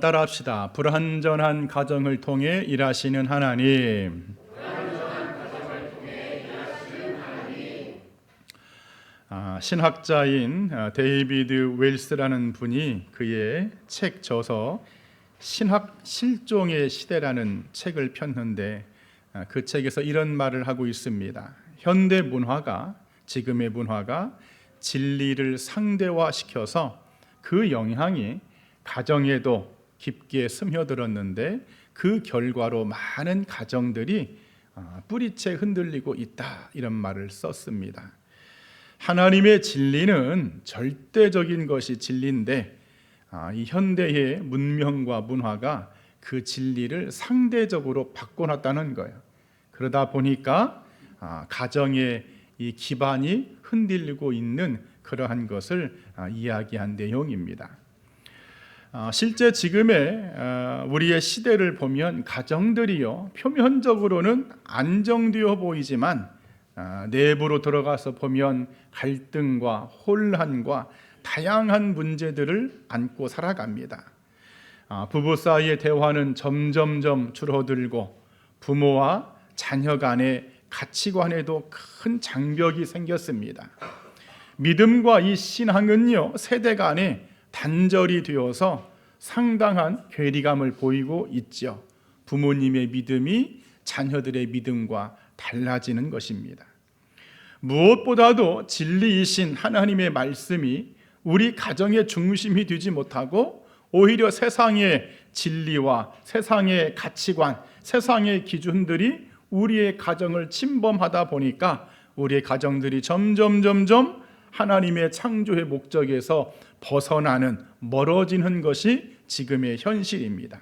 따라합시다. 불완전한 가정을 통해 일하시는 하나님. 신학자인 데이비드 웰스라는 분이 그의 책 저서 신학 실종의 시대라는 책을 폈는데 그 책에서 이런 말을 하고 있습니다. 현대 문화가, 지금의 문화가 진리를 상대화시켜서 그 영향이 가정에도 깊게 스며들었는데 그 결과로 많은 가정들이 뿌리채 흔들리고 있다, 이런 말을 썼습니다. 하나님의 진리는 절대적인 것이 진리인데 이 현대의 문명과 문화가 그 진리를 상대적으로 바꿔놨다는 거예요. 그러다 보니까 가정의 이 기반이 흔들리고 있는 그러한 것을 이야기한 내용입니다. 실제 지금의 우리의 시대를 보면 가정들이요, 표면적으로는 안정되어 보이지만 내부로 들어가서 보면 갈등과 혼란과 다양한 문제들을 안고 살아갑니다. 부부 사이의 대화는 점점점 줄어들고 부모와 자녀 간의 가치관에도 큰 장벽이 생겼습니다. 믿음과 이 신앙은요, 세대 간에 단절이 되어서 상당한 괴리감을 보이고 있죠. 부모님의 믿음이 자녀들의 믿음과 달라지는 것입니다. 무엇보다도 진리이신 하나님의 말씀이 우리 가정의 중심이 되지 못하고 오히려 세상의 진리와 세상의 가치관, 세상의 기준들이 우리의 가정을 침범하다 보니까 우리의 가정들이 점점 하나님의 창조의 목적에서 벗어나는, 멀어지는 것이 지금의 현실입니다.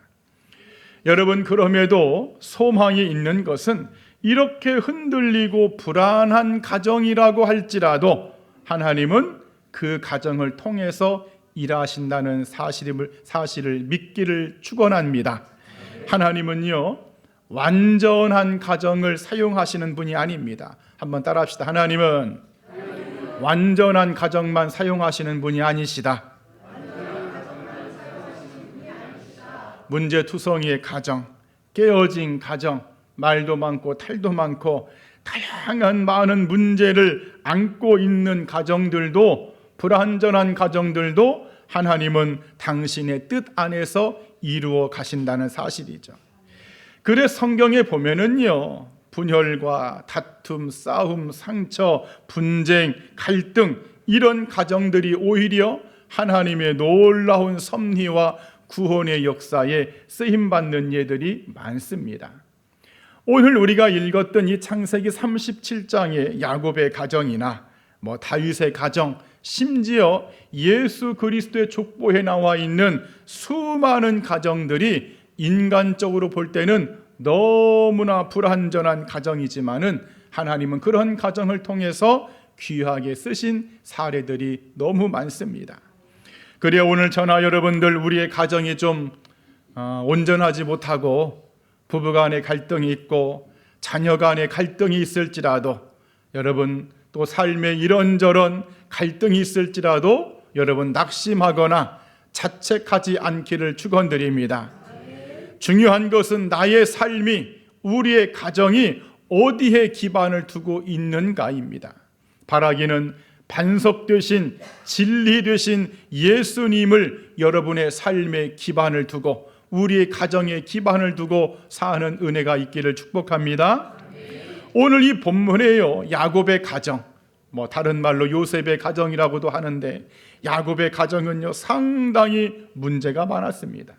여러분, 그럼에도 소망이 있는 것은 이렇게 흔들리고 불안한 가정이라고 할지라도 하나님은 그 가정을 통해서 일하신다는 사실을 믿기를 축원합니다. 하나님은요, 완전한 가정을 사용하시는 분이 아닙니다. 한번 따라합시다. 하나님은 완전한 가정만 사용하시는 분이 아니시다. 문제투성이의 가정, 깨어진 가정, 말도 많고 탈도 많고 다양한 많은 문제를 안고 있는 가정들도, 불완전한 가정들도 하나님은 당신의 뜻 안에서 이루어 가신다는 사실이죠. 그래서 성경에 보면은요, 분열과 다툼, 싸움, 상처, 분쟁, 갈등, 이런 가정들이 오히려 하나님의 놀라운 섭리와 구원의 역사에 쓰임받는 예들이 많습니다. 오늘 우리가 읽었던 이 창세기 37장의 야곱의 가정이나 다윗의 가정, 심지어 예수 그리스도의 족보에 나와 있는 수많은 가정들이 인간적으로 볼 때는 너무나 불완전한 가정이지만은 하나님은 그런 가정을 통해서 귀하게 쓰신 사례들이 너무 많습니다. 그래 오늘 저나 여러분들, 우리의 가정이 좀 온전하지 못하고 부부간의 갈등이 있고 자녀 간의 갈등이 있을지라도, 여러분 또 삶에 이런저런 갈등이 있을지라도 여러분 낙심하거나 자책하지 않기를 축원드립니다. 중요한 것은 나의 삶이, 우리의 가정이 어디에 기반을 두고 있는가입니다. 바라기는 반석 되신, 진리 되신 예수님을 여러분의 삶의 기반을 두고, 우리의 가정에 기반을 두고 사는 은혜가 있기를 축복합니다. 오늘 이 본문에요, 야곱의 가정, 다른 말로 요셉의 가정이라고도 하는데, 야곱의 가정은요 상당히 문제가 많았습니다.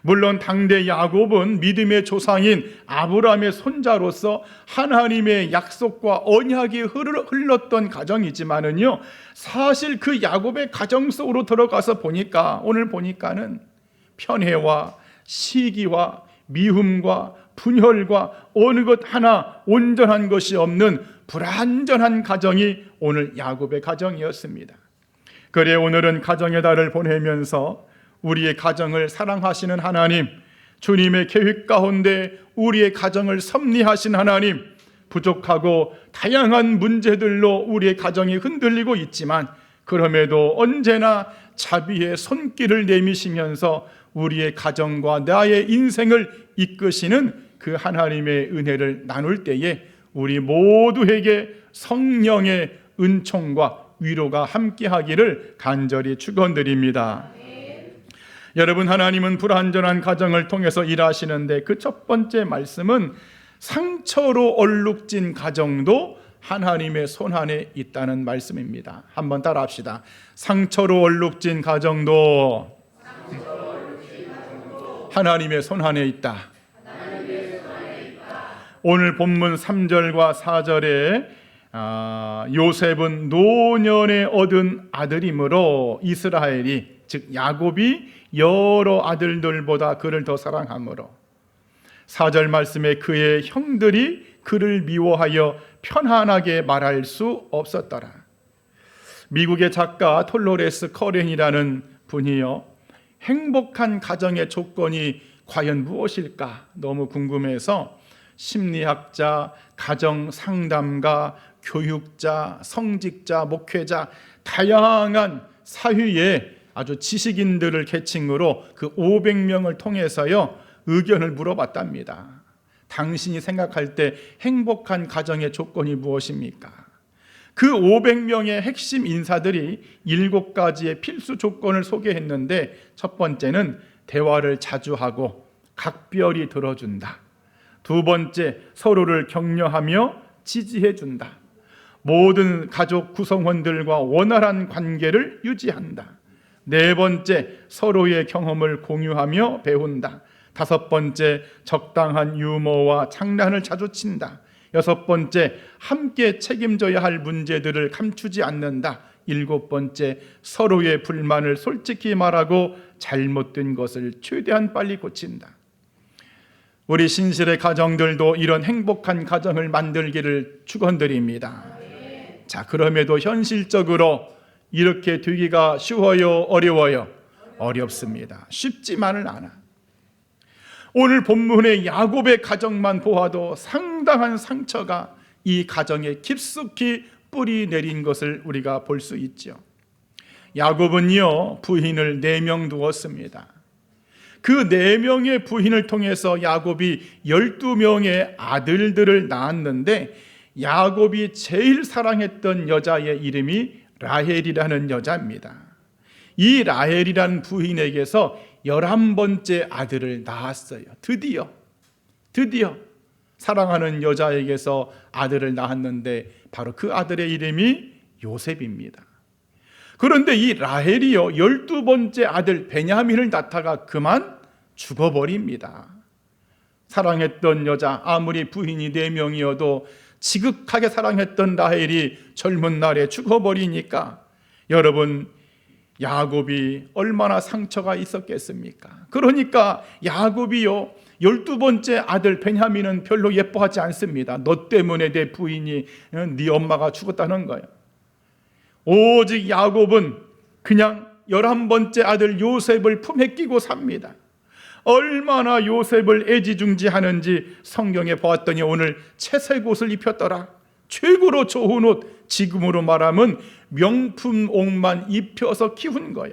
물론 당대 야곱은 믿음의 조상인 아브라함의 손자로서 하나님의 약속과 언약이 흘렀던 가정이지만은요, 사실 그 야곱의 가정 속으로 들어가서 보니까, 오늘 보니까는 편애와 시기와 미움과 분열과 어느 것 하나 온전한 것이 없는 불완전한 가정이 오늘 야곱의 가정이었습니다. 그래 오늘은 가정의 달을 보내면서 우리의 가정을 사랑하시는 하나님, 주님의 계획 가운데 우리의 가정을 섭리하신 하나님, 부족하고 다양한 문제들로 우리의 가정이 흔들리고 있지만 그럼에도 언제나 자비의 손길을 내미시면서 우리의 가정과 나의 인생을 이끄시는 그 하나님의 은혜를 나눌 때에 우리 모두에게 성령의 은총과 위로가 함께하기를 간절히 축원드립니다. 여러분, 하나님은 불완전한 가정을 통해서 일하시는데 그 첫 번째 말씀은 상처로 얼룩진 가정도 하나님의 손안에 있다는 말씀입니다. 한번 따라합시다. 상처로 얼룩진 가정도 하나님의 손안에 있다. 오늘 본문 3절과 4절에 요셉은 노년에 얻은 아들이므로 이스라엘이, 즉 야곱이 여러 아들들보다 그를 더 사랑하므로, 4절 말씀에 그의 형들이 그를 미워하여 편안하게 말할 수 없었더라. 미국의 작가 톨로레스 커렌이라는 분이요, 행복한 가정의 조건이 과연 무엇일까 너무 궁금해서 심리학자, 가정 상담가, 교육자, 성직자, 목회자, 다양한 사회의 아주 지식인들을 계층으로 그 500명을 통해서요 의견을 물어봤답니다. 당신이 생각할 때 행복한 가정의 조건이 무엇입니까? 그 500명의 핵심 인사들이 7가지의 필수 조건을 소개했는데, 첫 번째는 대화를 자주 하고 각별히 들어준다. 두 번째, 서로를 격려하며 지지해준다. 모든 가족 구성원들과 원활한 관계를 유지한다. 네 번째, 서로의 경험을 공유하며 배운다. 다섯 번째, 적당한 유머와 장난을 자주 친다. 여섯 번째, 함께 책임져야 할 문제들을 감추지 않는다. 일곱 번째, 서로의 불만을 솔직히 말하고 잘못된 것을 최대한 빨리 고친다. 우리 신실의 가정들도 이런 행복한 가정을 만들기를 축원드립니다. 자, 그럼에도 현실적으로 이렇게 되기가 쉬워요? 어려워요? 어렵습니다. 쉽지만은 않아. 오늘 본문의 야곱의 가정만 보아도 상당한 상처가 이 가정에 깊숙이 뿌리 내린 것을 우리가 볼 수 있죠. 야곱은요, 부인을 4명 두었습니다. 그 4명의 부인을 통해서 야곱이 12명의 아들들을 낳았는데, 야곱이 제일 사랑했던 여자의 이름이 라헬이라는 여자입니다. 이 라헬이라는 부인에게서 11번째 아들을 낳았어요. 드디어 사랑하는 여자에게서 아들을 낳았는데 바로 그 아들의 이름이 요셉입니다. 그런데 이 라헬이요, 12번째 아들 베냐민을 낳다가 그만 죽어버립니다. 사랑했던 여자, 아무리 부인이 4명이어도 지극하게 사랑했던 라헬이 젊은 날에 죽어버리니까 여러분, 야곱이 얼마나 상처가 있었겠습니까? 그러니까 야곱이요, 12번째 아들 베냐민은 별로 예뻐하지 않습니다. 너 때문에 내 부인이, 네 엄마가 죽었다는 거예요. 오직 야곱은 그냥 11번째 아들 요셉을 품에 끼고 삽니다. 얼마나 요셉을 애지중지하는지 성경에 보았더니 오늘 채색 옷을 입혔더라. 최고로 좋은 옷, 지금으로 말하면 명품 옷만 입혀서 키운 거야.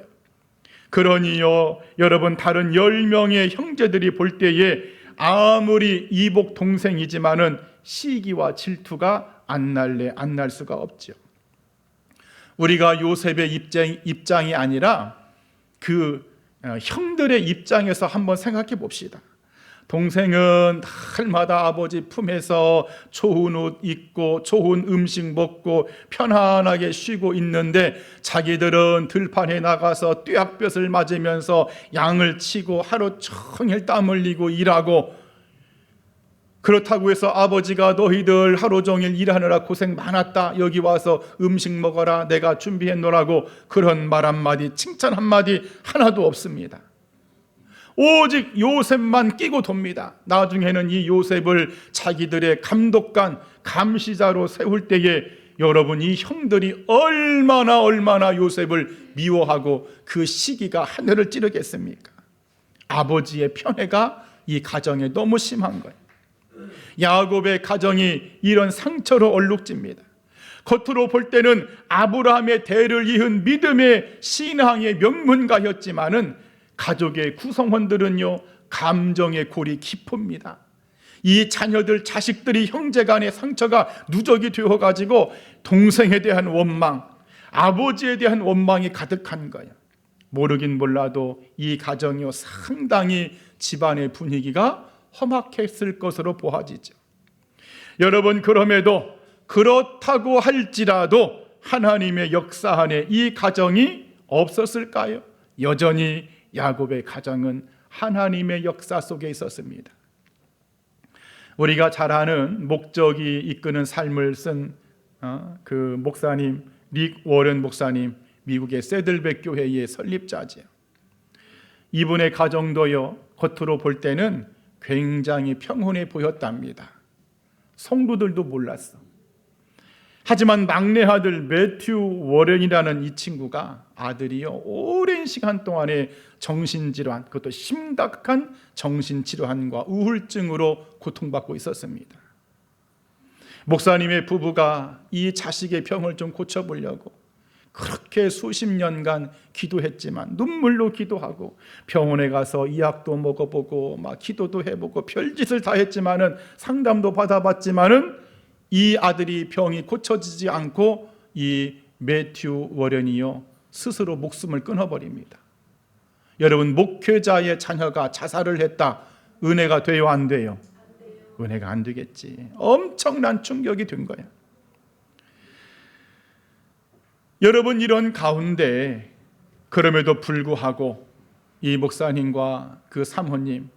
그러니요, 여러분, 다른 10명의 형제들이 볼 때에 아무리 이복 동생이지만은 시기와 질투가 안 날 수가 없죠. 우리가 요셉의 입장이 아니라 그 형들의 입장에서 한번 생각해 봅시다. 동생은 날마다 아버지 품에서 좋은 옷 입고 좋은 음식 먹고 편안하게 쉬고 있는데 자기들은 들판에 나가서 뙤약볕을 맞으면서 양을 치고 하루 종일 땀 흘리고 일하고, 그렇다고 해서 아버지가 너희들 하루 종일 일하느라 고생 많았다, 여기 와서 음식 먹어라, 내가 준비했노라고 그런 말 한마디, 칭찬 한마디 하나도 없습니다. 오직 요셉만 끼고 돕니다. 나중에는 이 요셉을 자기들의 감독관, 감시자로 세울 때에 여러분, 이 형들이 얼마나 요셉을 미워하고 그 시기가 하늘을 찌르겠습니까? 아버지의 편애가 이 가정에 너무 심한 거예요. 야곱의 가정이 이런 상처로 얼룩집니다. 겉으로 볼 때는 아브라함의 대를 이은 믿음의 신앙의 명문가였지만은 가족의 구성원들은요, 감정의 골이 깊습니다. 이 자녀들, 자식들이 형제간의 상처가 누적이 되어가지고 동생에 대한 원망, 아버지에 대한 원망이 가득한 거예요. 모르긴 몰라도 이 가정이요, 상당히 집안의 분위기가 험악했을 것으로 보아지죠. 여러분, 그럼에도 그렇다고 할지라도 하나님의 역사 안에 이 가정이 없었을까요? 여전히 야곱의 가정은 하나님의 역사 속에 있었습니다. 우리가 잘 아는 목적이 이끄는 삶을 쓴 그 목사님, 릭 워런 목사님, 미국의 세들백 교회의 설립자지요. 이분의 가정도요, 겉으로 볼 때는 굉장히 평온해 보였답니다. 성도들도 몰랐어. 하지만 막내 아들 매튜 워렌이라는 이 친구가, 아들이요, 오랜 시간 동안에 정신질환, 그것도 심각한 정신질환과 우울증으로 고통받고 있었습니다. 목사님의 부부가 이 자식의 병을 좀 고쳐보려고 그렇게 수십 년간 기도했지만, 눈물로 기도하고 병원에 가서 이약도 먹어보고 막 기도도 해보고 별짓을 다 했지만은, 상담도 받아봤지만은 이 아들이 병이 고쳐지지 않고 이 매튜 워렌이요, 스스로 목숨을 끊어버립니다. 여러분, 목회자의 자녀가 자살을 했다, 은혜가 돼요, 안 돼요? 은혜가 안 되겠지. 엄청난 충격이 된 거예요. 여러분, 이런 가운데 그럼에도 불구하고 이 목사님과 그 사모님,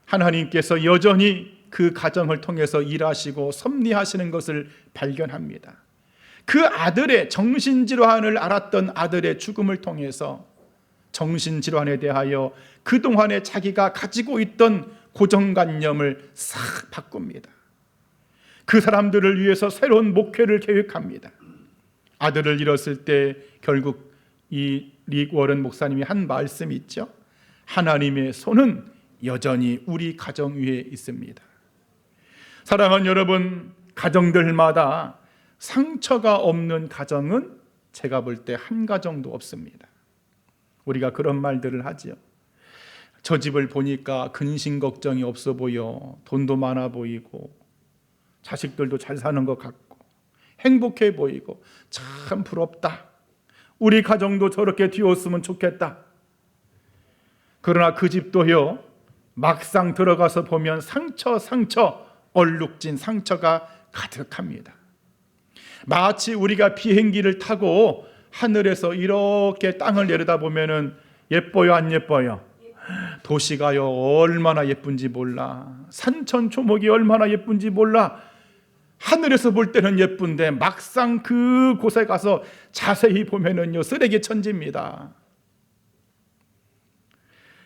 하나님께서 여전히 그 가정을 통해서 일하시고 섭리하시는 것을 발견합니다. 그 아들의 정신질환을 앓았던 아들의 죽음을 통해서 정신질환에 대하여 그동안에 자기가 가지고 있던 고정관념을 싹 바꿉니다. 그 사람들을 위해서 새로운 목회를 계획합니다. 아들을 잃었을 때 결국 이 릭 워런 목사님이 한 말씀이 있죠. 하나님의 손은 여전히 우리 가정 위에 있습니다. 사랑하는 여러분, 가정들마다 상처가 없는 가정은 제가 볼 때 한 가정도 없습니다. 우리가 그런 말들을 하지요. 저 집을 보니까 근심 걱정이 없어 보여, 돈도 많아 보이고 자식들도 잘 사는 것 같고 행복해 보이고 참 부럽다. 우리 가정도 저렇게 되었으면 좋겠다. 그러나 그 집도요, 막상 들어가서 보면 상처 얼룩진 상처가 가득합니다. 마치 우리가 비행기를 타고 하늘에서 이렇게 땅을 내려다보면은 예뻐요, 안 예뻐요? 도시가요, 얼마나 예쁜지 몰라. 산천초목이 얼마나 예쁜지 몰라. 하늘에서 볼 때는 예쁜데 막상 그곳에 가서 자세히 보면은요, 쓰레기 천지입니다.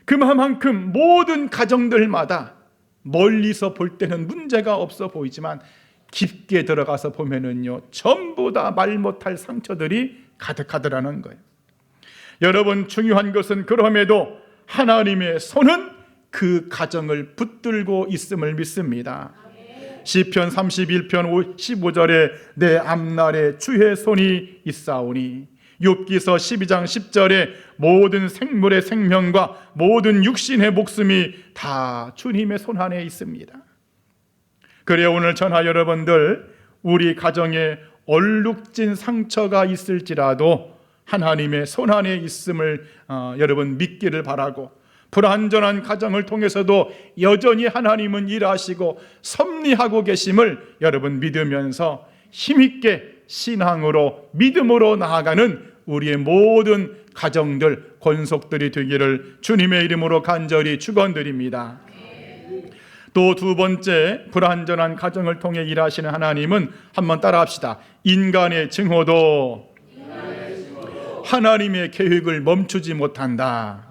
그만큼 모든 가정들마다 멀리서 볼 때는 문제가 없어 보이지만 깊게 들어가서 보면은요, 전부 다 말 못할 상처들이 가득하더라는 거예요. 여러분, 중요한 것은 그럼에도 하나님의 손은 그 가정을 붙들고 있음을 믿습니다. 시편 31편 15절에 내 앞날에 주의 손이 있사오니, 욥기서 12장 10절에 모든 생물의 생명과 모든 육신의 목숨이 다 주님의 손 안에 있습니다. 그래, 오늘 저나 여러분들, 우리 가정에 얼룩진 상처가 있을지라도 하나님의 손 안에 있음을 여러분 믿기를 바라고, 불완전한 가정을 통해서도 여전히 하나님은 일하시고 섭리하고 계심을 여러분 믿으면서 힘있게 신앙으로 믿음으로 나아가는 우리의 모든 가정들, 권속들이 되기를 주님의 이름으로 간절히 축원드립니다. 또 두 번째, 불완전한 가정을 통해 일하시는 하나님은, 한번 따라합시다. 인간의 증오도 하나님의 계획을 멈추지 못한다.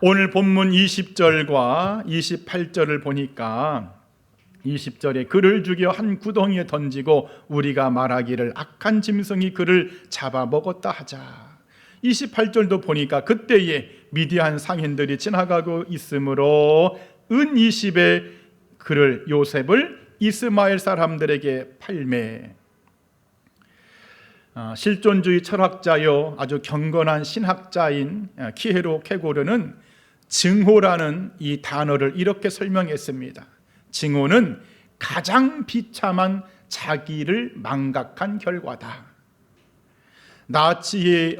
오늘 본문 20절과 28절을 보니까 20절에 그를 죽여 한 구덩이에 던지고 우리가 말하기를 악한 짐승이 그를 잡아먹었다 하자. 28절도 보니까 그때에 미디안 상인들이 지나가고 있으므로 은 20에 그를, 요셉을 이스마엘 사람들에게 팔매. 실존주의 철학자요 아주 경건한 신학자인 키헤로 케고르는 증오라는 이 단어를 이렇게 설명했습니다. 증오는 가장 비참한 자기를 망각한 결과다. 나치에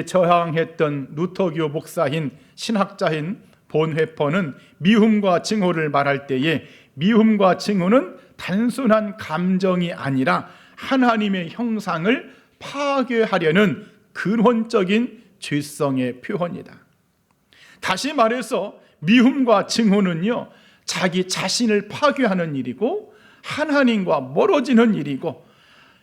저항했던 루터교 목사인 신학자인 본회퍼는 미움과 증오를 말할 때에 미움과 증오는 단순한 감정이 아니라 하나님의 형상을 파괴하려는 근원적인 죄성의 표현이다. 다시 말해서 미움과 증오는요, 자기 자신을 파괴하는 일이고 하나님과 멀어지는 일이고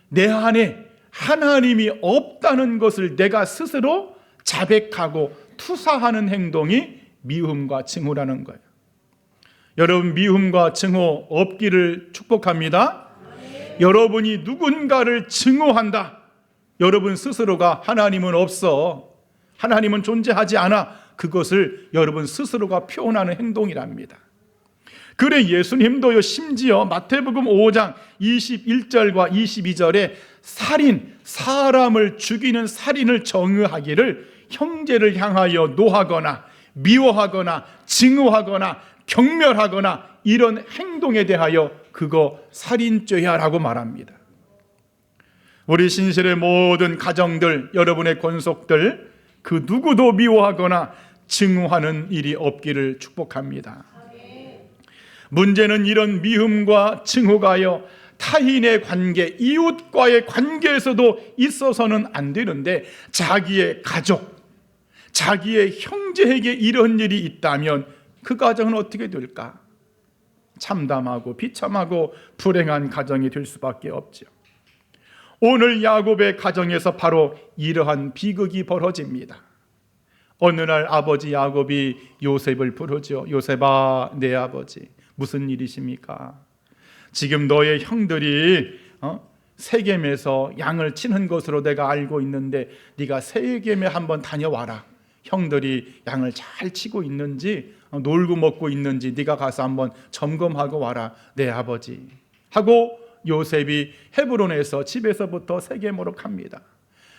내 안에 하나님이 없다는 것을 내가 스스로 자백하고 투사하는 행동이 미움과 증오라는 거예요. 여러분, 미움과 증오 없기를 축복합니다. 여러분이 누군가를 증오한다, 여러분 스스로가 하나님은 없어, 하나님은 존재하지 않아, 그것을 여러분 스스로가 표현하는 행동이랍니다. 그래 예수님도요, 심지어 마태복음 5장 21절과 22절에 살인, 사람을 죽이는 살인을 정의하기를 형제를 향하여 노하거나 미워하거나 증오하거나 경멸하거나 이런 행동에 대하여 그거 살인죄야 라고 말합니다. 우리 신실의 모든 가정들, 여러분의 권속들, 그 누구도 미워하거나 증오하는 일이 없기를 축복합니다. 문제는 이런 미움과 증오가요, 타인의 관계, 이웃과의 관계에서도 있어서는 안 되는데 자기의 가족, 자기의 형제에게 이런 일이 있다면 그 가정은 어떻게 될까? 참담하고 비참하고 불행한 가정이 될 수밖에 없죠. 오늘 야곱의 가정에서 바로 이러한 비극이 벌어집니다. 어느 날 아버지 야곱이 요셉을 부르죠. 요셉아, 내 아버지, 무슨 일이십니까? 지금 너의 형들이 세겜에서 양을 치는 것으로 내가 알고 있는데 네가 세겜에 한번 다녀와라. 형들이 양을 잘 치고 있는지 놀고 먹고 있는지 네가 가서 한번 점검하고 와라, 내 아버지. 하고 요셉이 헤브론에서 집에서부터 세겜으로 갑니다.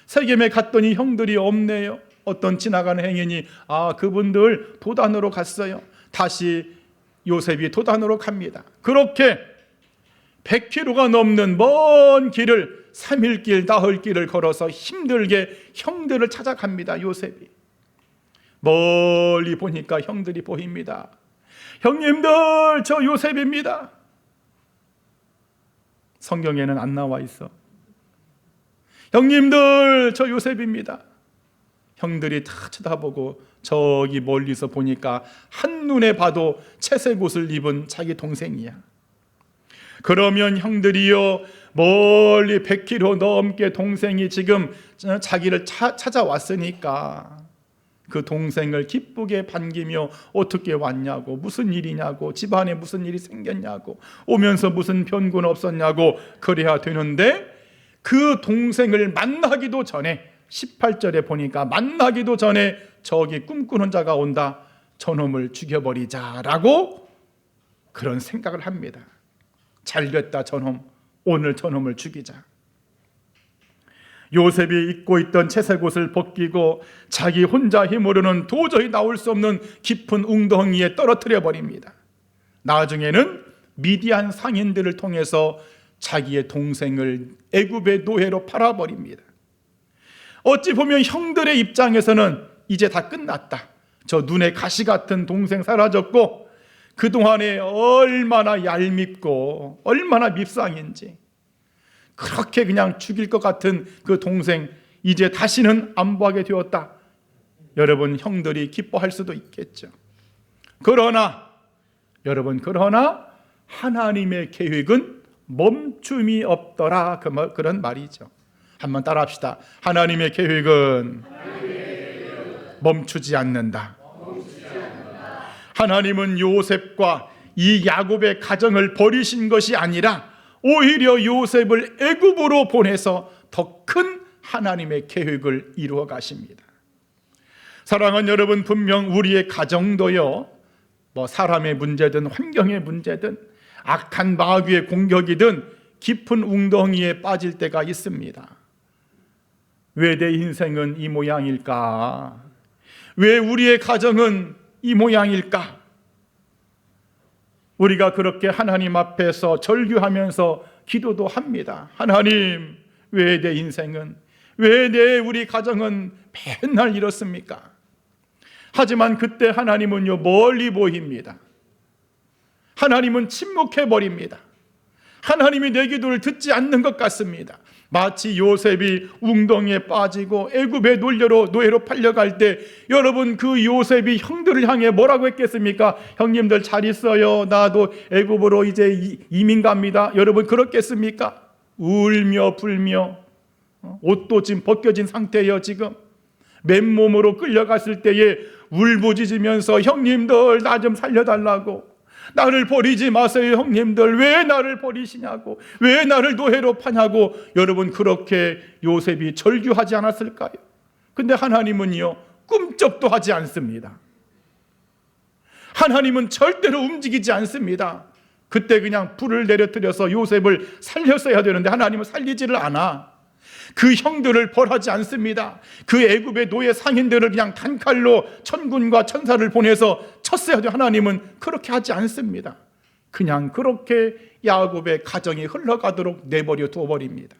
세겜에 갔더니 형들이 없네요. 어떤 지나가는 행인이 그분들 도단으로 갔어요. 다시 요셉이 도단으로 갑니다. 그렇게 100km가 넘는 먼 길을 3일길 나흘길을 걸어서 힘들게 형들을 찾아갑니다. 요셉이 멀리 보니까 형들이 보입니다. 형님들, 저 요셉입니다. 성경에는 안 나와 있어. 형님들, 저 요셉입니다. 형들이 다 쳐다보고 저기 멀리서 보니까 한눈에 봐도 채색 옷을 입은 자기 동생이야. 그러면 형들이요, 멀리 100km 넘게 동생이 지금 자기를 찾아왔으니까 그 동생을 기쁘게 반기며 어떻게 왔냐고, 무슨 일이냐고, 집안에 무슨 일이 생겼냐고, 오면서 무슨 변군 없었냐고 그래야 되는데, 그 동생을 만나기도 전에 18절에 보니까 만나기도 전에 저기 꿈꾸는 자가 온다, 저놈을 죽여버리자라고 그런 생각을 합니다. 잘됐다, 저놈, 오늘 저놈을 죽이자. 요셉이 입고 있던 채색 옷을 벗기고 자기 혼자 힘으로는 도저히 나올 수 없는 깊은 웅덩이에 떨어뜨려 버립니다. 나중에는 미디안 상인들을 통해서 자기의 동생을 애굽의 노예로 팔아버립니다. 어찌 보면 형들의 입장에서는 이제 다 끝났다. 저 눈에 가시 같은 동생 사라졌고 그동안에 얼마나 얄밉고 얼마나 밉상인지, 그렇게 그냥 죽일 것 같은 그 동생 이제 다시는 안 보게 되었다. 여러분, 형들이 기뻐할 수도 있겠죠. 그러나 여러분, 하나님의 계획은 멈춤이 없더라, 그런 말이죠. 한번 따라합시다. 하나님의 계획은 멈추지 않는다. 하나님은 요셉과 이 야곱의 가정을 버리신 것이 아니라 오히려 요셉을 애굽으로 보내서 더 큰 하나님의 계획을 이루어 가십니다. 사랑하는 여러분, 분명 우리의 가정도요, 사람의 문제든 환경의 문제든 악한 마귀의 공격이든 깊은 웅덩이에 빠질 때가 있습니다. 왜 내 인생은 이 모양일까? 왜 우리의 가정은 이 모양일까? 우리가 그렇게 하나님 앞에서 절규하면서 기도도 합니다. 하나님, 왜 내 인생은, 왜 우리 가정은 맨날 이렇습니까? 하지만 그때 하나님은요, 멀리 보입니다. 하나님은 침묵해 버립니다. 하나님이 내 기도를 듣지 않는 것 같습니다. 마치 요셉이 웅덩이에 빠지고 애굽의 노예로 팔려갈 때 여러분, 그 요셉이 형들을 향해 뭐라고 했겠습니까? 형님들 잘 있어요, 나도 애굽으로 이제 이민 갑니다. 여러분 그렇겠습니까? 울며 불며, 옷도 지금 벗겨진 상태예요. 지금 맨몸으로 끌려갔을 때에 울부짖으면서 형님들 나 좀 살려달라고, 나를 버리지 마세요 형님들, 왜 나를 버리시냐고, 왜 나를 노예로 파냐고. 여러분 그렇게 요셉이 절규하지 않았을까요? 근데 하나님은요, 꿈쩍도 하지 않습니다. 하나님은 절대로 움직이지 않습니다. 그때 그냥 불을 내려뜨려서 요셉을 살렸어야 되는데 하나님은 살리지를 않아. 그 형들을 벌하지 않습니다. 그 애굽의 노예 상인들을 그냥 단칼로 천군과 천사를 보내서 쳤어야 돼. 하나님은 그렇게 하지 않습니다. 그냥 그렇게 야곱의 가정이 흘러가도록 내버려 두어버립니다.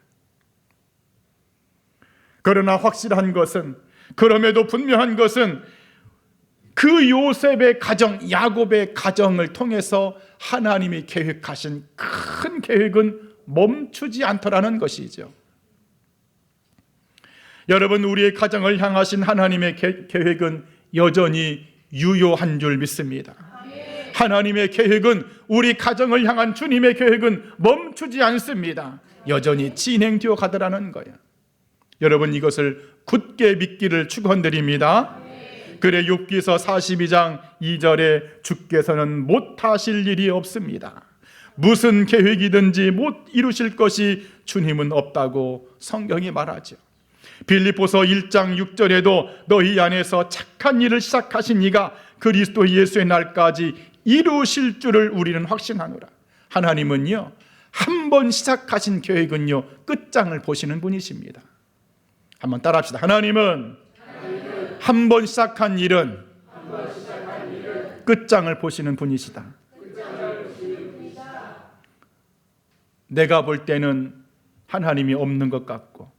그러나 확실한 것은, 그럼에도 분명한 것은 그 요셉의 가정, 야곱의 가정을 통해서 하나님이 계획하신 큰 계획은 멈추지 않더라는 것이죠. 여러분, 우리의 가정을 향하신 하나님의 계획은 여전히 유효한 줄 믿습니다. 하나님의 계획은, 우리 가정을 향한 주님의 계획은 멈추지 않습니다. 여전히 진행되어 가더라는 거예요. 여러분, 이것을 굳게 믿기를 축원드립니다. 그래 욥기서 42장 2절에 주께서는 못하실 일이 없습니다. 무슨 계획이든지 못 이루실 것이 주님은 없다고 성경이 말하죠. 빌립보서 1장 6절에도 너희 안에서 착한 일을 시작하신 이가 그리스도 예수의 날까지 이루실 줄을 우리는 확신하노라. 하나님은요, 한 번 시작하신 계획은요, 끝장을 보시는 분이십니다. 한번 따라합시다. 하나님은 한 번 시작한 일은 끝장을 보시는 분이시다. 내가 볼 때는 하나님이 없는 것 같고,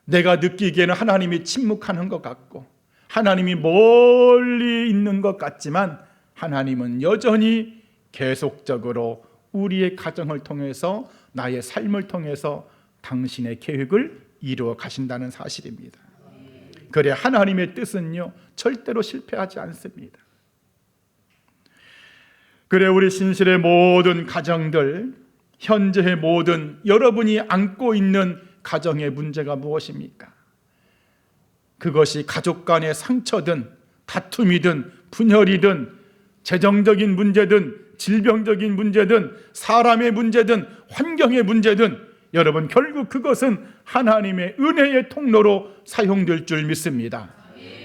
내가 느끼기에는 하나님이 침묵하는 것 같고, 하나님이 멀리 있는 것 같지만 하나님은 여전히 계속적으로 우리의 가정을 통해서, 나의 삶을 통해서 당신의 계획을 이루어 가신다는 사실입니다. 그래 하나님의 뜻은요, 절대로 실패하지 않습니다. 그래 우리 신실의 모든 가정들, 현재의 모든 여러분이 안고 있는 가정의 문제가 무엇입니까? 그것이 가족 간의 상처든 다툼이든 분열이든 재정적인 문제든 질병적인 문제든 사람의 문제든 환경의 문제든, 여러분 결국 그것은 하나님의 은혜의 통로로 사용될 줄 믿습니다.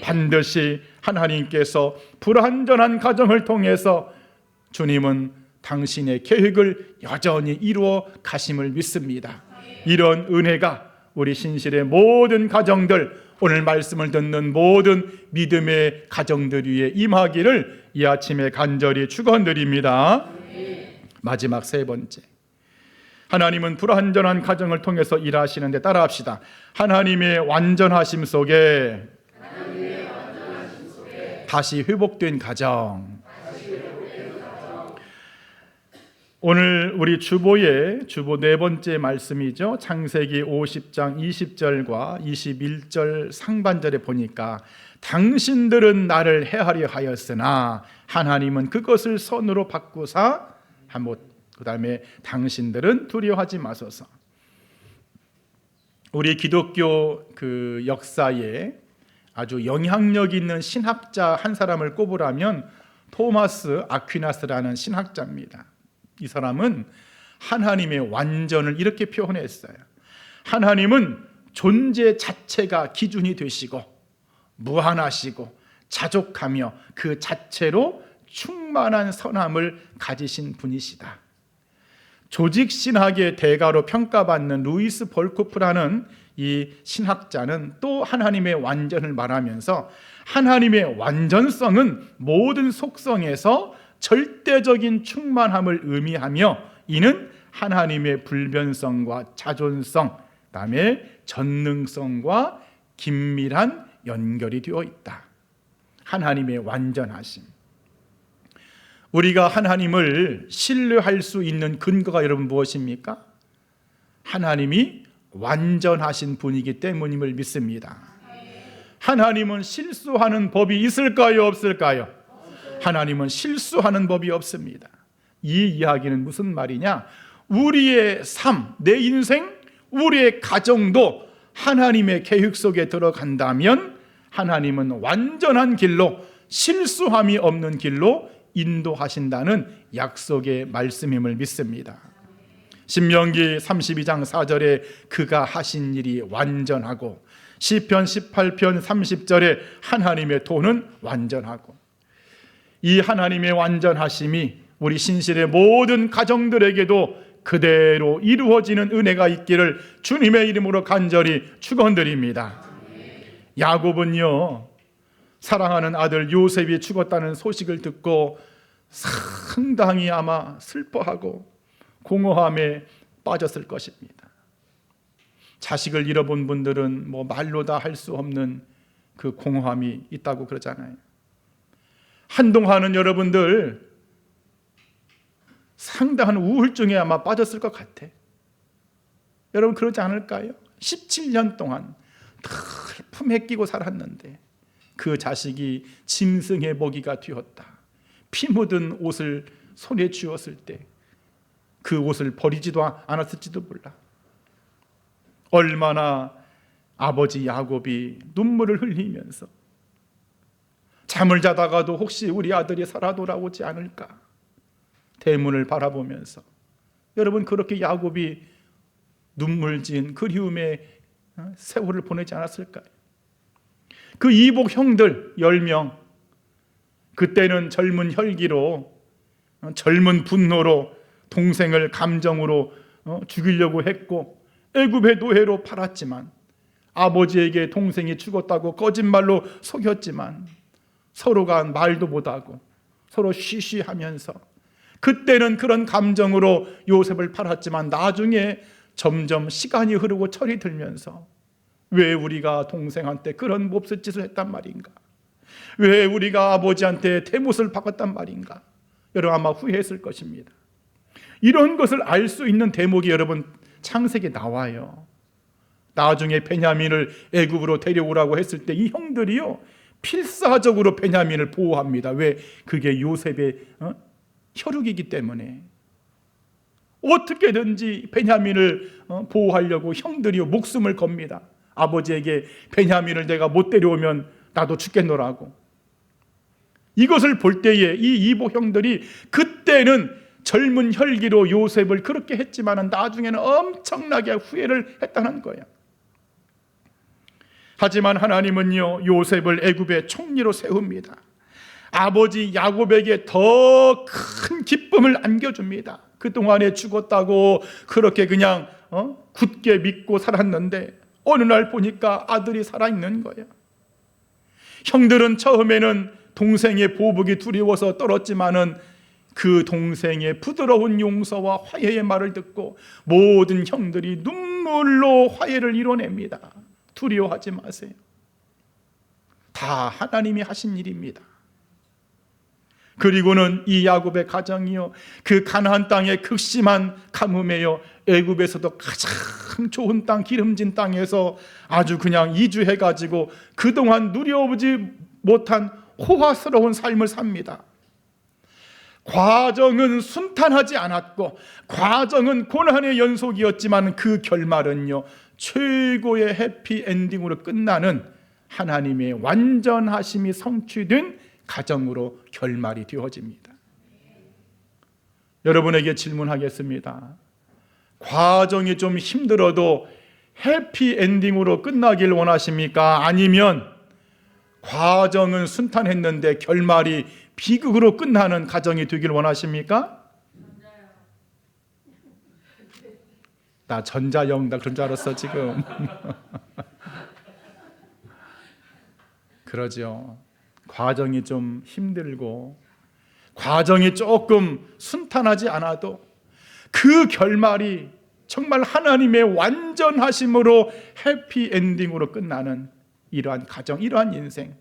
반드시 하나님께서 불완전한 가정을 통해서 주님은 당신의 계획을 여전히 이루어 가심을 믿습니다. 이런 은혜가 우리 신실의 모든 가정들, 오늘 말씀을 듣는 모든 믿음의 가정들 위에 임하기를 이 아침에 간절히 축원드립니다. 마지막 세 번째, 하나님은 불완전한 가정을 통해서 일하시는데, 따라합시다. 하나님의 완전하심 속에 다시 회복된 가정. 오늘 우리 주보 네 번째 말씀이죠. 창세기 50장 20절과 21절 상반절에 보니까 당신들은 나를 해하려 하였으나 하나님은 그것을 선으로 바꾸사 그 다음에 당신들은 두려워하지 마소서. 우리 기독교 그 역사에 아주 영향력 있는 신학자 한 사람을 꼽으라면 토마스 아퀴나스라는 신학자입니다. 이 사람은 하나님의 완전을 이렇게 표현했어요. 하나님은 존재 자체가 기준이 되시고 무한하시고 자족하며 그 자체로 충만한 선함을 가지신 분이시다. 조직신학의 대가로 평가받는 루이스 벌코프라는 이 신학자는 또 하나님의 완전을 말하면서 하나님의 완전성은 모든 속성에서 절대적인 충만함을 의미하며 이는 하나님의 불변성과 자존성, 그다음에 전능성과 긴밀한 연결이 되어 있다. 하나님의 완전하심. 우리가 하나님을 신뢰할 수 있는 근거가 여러분 무엇입니까? 하나님이 완전하신 분이기 때문임을 믿습니다. 하나님은 실수하는 법이 있을까요? 없을까요? 하나님은 실수하는 법이 없습니다. 이 이야기는 무슨 말이냐? 우리의 삶, 내 인생, 우리의 가정도 하나님의 계획 속에 들어간다면 하나님은 완전한 길로, 실수함이 없는 길로 인도하신다는 약속의 말씀임을 믿습니다. 신명기 32장 4절에 그가 하신 일이 완전하고, 시편 18편 30절에 하나님의 도는 완전하고, 이 하나님의 완전하심이 우리 신실의 모든 가정들에게도 그대로 이루어지는 은혜가 있기를 주님의 이름으로 간절히 축원드립니다. 야곱은요, 사랑하는 아들 요셉이 죽었다는 소식을 듣고 상당히 아마 슬퍼하고 공허함에 빠졌을 것입니다. 자식을 잃어본 분들은 뭐 말로 다 할 수 없는 그 공허함이 있다고 그러잖아요. 한동안은 여러분들 상당한 우울증에 아마 빠졌을 것 같아. 여러분 그러지 않을까요? 17년 동안 늘 품에 끼고 살았는데 그 자식이 짐승의 먹이가 되었다. 피 묻은 옷을 손에 쥐었을 때 그 옷을 버리지도 않았을지도 몰라. 얼마나 아버지 야곱이 눈물을 흘리면서 잠을 자다가도 혹시 우리 아들이 살아 돌아오지 않을까 대문을 바라보면서, 여러분 그렇게 야곱이 눈물 지은 그리움의 세월을 보내지 않았을까요? 그 이복 형들 10명, 그때는 젊은 혈기로, 젊은 분노로 동생을 감정으로 죽이려고 했고 애굽의 노예로 팔았지만, 아버지에게 동생이 죽었다고 거짓말로 속였지만 서로가 말도 못하고 서로 쉬쉬하면서, 그때는 그런 감정으로 요셉을 팔았지만 나중에 점점 시간이 흐르고 철이 들면서 왜 우리가 동생한테 그런 몹쓸 짓을 했단 말인가? 왜 우리가 아버지한테 대못을 박았단 말인가? 여러분 아마 후회했을 것입니다. 이런 것을 알 수 있는 대목이 여러분 창세기에 나와요. 나중에 베냐민을 애굽으로 데려오라고 했을 때 이 형들이요 필사적으로 베냐민을 보호합니다. 왜? 그게 요셉의 혈육이기 때문에. 어떻게든지 베냐민을 보호하려고 형들이 목숨을 겁니다. 아버지에게 베냐민을 내가 못 데려오면 나도 죽겠노라고. 이것을 볼 때에 이 이복 형들이 그때는 젊은 혈기로 요셉을 그렇게 했지만 나중에는 엄청나게 후회를 했다는 거예요. 하지만 하나님은요 요셉을 애굽의 총리로 세웁니다. 아버지 야곱에게 더 큰 기쁨을 안겨줍니다. 그동안에 죽었다고 그렇게 그냥 굳게 믿고 살았는데 어느 날 보니까 아들이 살아있는 거예요. 형들은 처음에는 동생의 보복이 두려워서 떨었지만은 그 동생의 부드러운 용서와 화해의 말을 듣고 모든 형들이 눈물로 화해를 이뤄냅니다. 두려워하지 마세요. 다 하나님이 하신 일입니다. 그리고는 이 야곱의 가정이요 그 가나안 땅의 극심한 가뭄에요 애굽에서도 가장 좋은 땅 기름진 땅에서 아주 그냥 이주해가지고 그동안 누려보지 못한 호화스러운 삶을 삽니다. 과정은 순탄하지 않았고 과정은 고난의 연속이었지만 그 결말은요 최고의 해피엔딩으로 끝나는 하나님의 완전하심이 성취된 가정으로 결말이 되어집니다. 여러분에게 질문하겠습니다. 과정이 좀 힘들어도 해피엔딩으로 끝나길 원하십니까? 아니면 과정은 순탄했는데 결말이 비극으로 끝나는 가정이 되길 원하십니까? 나 전자영다 그런 줄 알았어 지금. 그러죠. 과정이 좀 힘들고 과정이 조금 순탄하지 않아도 그 결말이 정말 하나님의 완전하심으로 해피엔딩으로 끝나는 이러한 가정, 이러한 인생,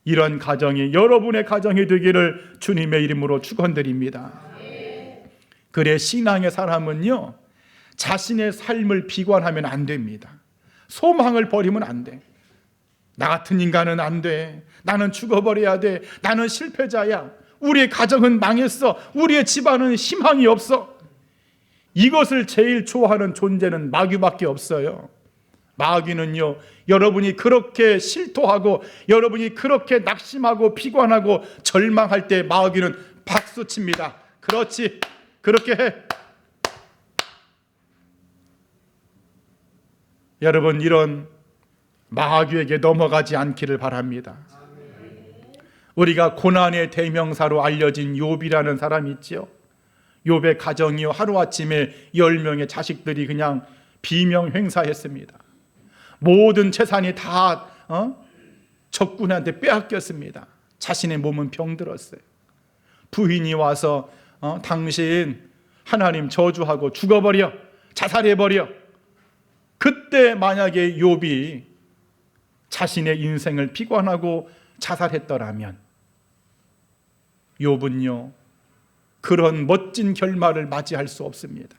이러한 가정이 여러분의 가정이 되기를 주님의 이름으로 축원드립니다. 그래 신앙의 사람은요 자신의 삶을 비관하면 안 됩니다. 소망을 버리면 안 돼. 나 같은 인간은 안 돼. 나는 죽어버려야 돼. 나는 실패자야. 우리의 가정은 망했어. 우리의 집안은 희망이 없어. 이것을 제일 좋아하는 존재는 마귀밖에 없어요. 마귀는요 여러분이 그렇게 실토하고 여러분이 그렇게 낙심하고 비관하고 절망할 때 마귀는 박수칩니다. 그렇지, 그렇게 해. 여러분 이런 마귀에게 넘어가지 않기를 바랍니다. 우리가 고난의 대명사로 알려진 욥이라는 사람이 있죠. 욥의 가정이요 하루아침에 10명의 자식들이 그냥 비명횡사했습니다. 모든 재산이 다 적군한테 빼앗겼습니다. 자신의 몸은 병들었어요. 부인이 와서 당신 하나님 저주하고 죽어버려, 자살해버려. 그때 만약에 욥이 자신의 인생을 비관하고 자살했더라면 욥은요 그런 멋진 결말을 맞이할 수 없습니다.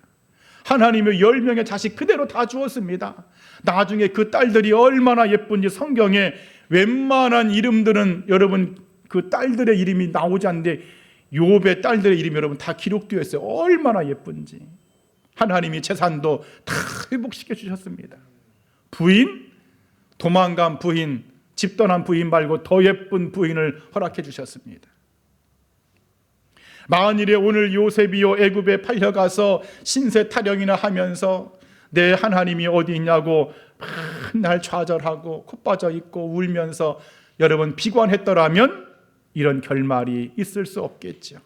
하나님의 10명의 자식 그대로 다 주었습니다. 나중에 그 딸들이 얼마나 예쁜지 성경에 웬만한 이름들은 여러분 그 딸들의 이름이 나오지 않는데 욥의 딸들의 이름이 여러분 다 기록되어 있어요. 얼마나 예쁜지. 하나님이 재산도 다 회복시켜 주셨습니다. 부인, 도망간 부인, 집 떠난 부인 말고 더 예쁜 부인을 허락해 주셨습니다. 만일에 오늘 요셉이요 애굽에 팔려가서 신세 타령이나 하면서 내 하나님이 어디 있냐고 맨날 좌절하고 코 빠져 있고 울면서 여러분 비관했더라면 이런 결말이 있을 수 없겠죠.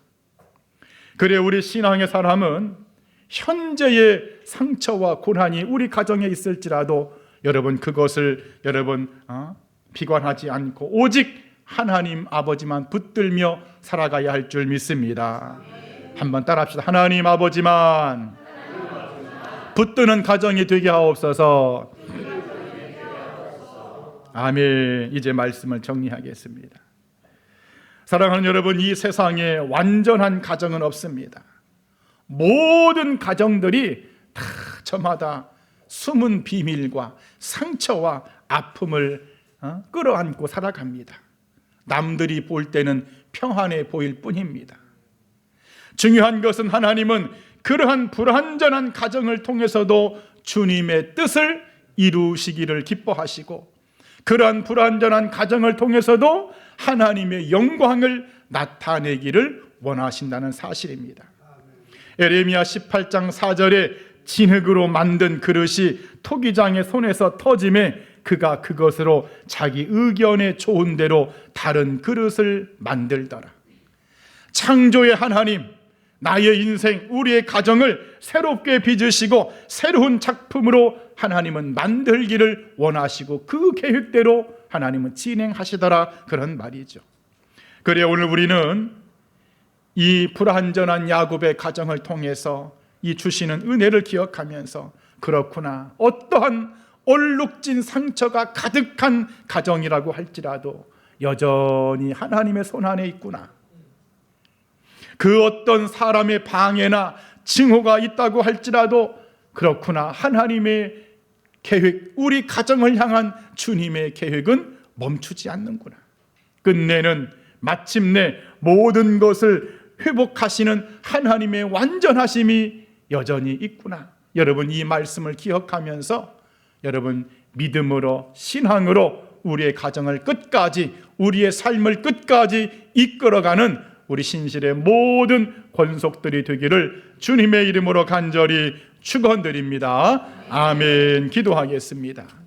그래 우리 신앙의 사람은 현재의 상처와 고난이 우리 가정에 있을지라도 여러분 그것을 여러분 비관하지 않고 오직 하나님 아버지만 붙들며 살아가야 할 줄 믿습니다. 한번 따라합시다. 하나님 아버지만 붙드는 가정이 되게 하옵소서. 아멘. 이제 말씀을 정리하겠습니다. 사랑하는 여러분, 이 세상에 완전한 가정은 없습니다. 모든 가정들이 다 저마다 숨은 비밀과 상처와 아픔을 끌어안고 살아갑니다. 남들이 볼 때는 평안해 보일 뿐입니다. 중요한 것은 하나님은 그러한 불완전한 가정을 통해서도 주님의 뜻을 이루시기를 기뻐하시고 그러한 불완전한 가정을 통해서도 하나님의 영광을 나타내기를 원하신다는 사실입니다. 에레미야 18장 4절에 진흙으로 만든 그릇이 토기장의 손에서 터짐에 그가 그것으로 자기 의견에 좋은 대로 다른 그릇을 만들더라. 창조의 하나님, 나의 인생, 우리의 가정을 새롭게 빚으시고 새로운 작품으로 하나님은 만들기를 원하시고 그 계획대로 하나님은 진행하시더라, 그런 말이죠. 그래 오늘 우리는 이 불완전한 야곱의 가정을 통해서 이 주시는 은혜를 기억하면서 그렇구나, 어떠한 얼룩진 상처가 가득한 가정이라고 할지라도 여전히 하나님의 손 안에 있구나. 그 어떤 사람의 방해나 증오가 있다고 할지라도 그렇구나, 하나님의 계획, 우리 가정을 향한 주님의 계획은 멈추지 않는구나. 끝내는 마침내 모든 것을 회복하시는 하나님의 완전하심이 여전히 있구나. 여러분 이 말씀을 기억하면서 여러분 믿음으로 신앙으로 우리의 가정을 끝까지, 우리의 삶을 끝까지 이끌어가는 우리 신실의 모든 권속들이 되기를 주님의 이름으로 간절히 축원드립니다. 아멘. 기도하겠습니다.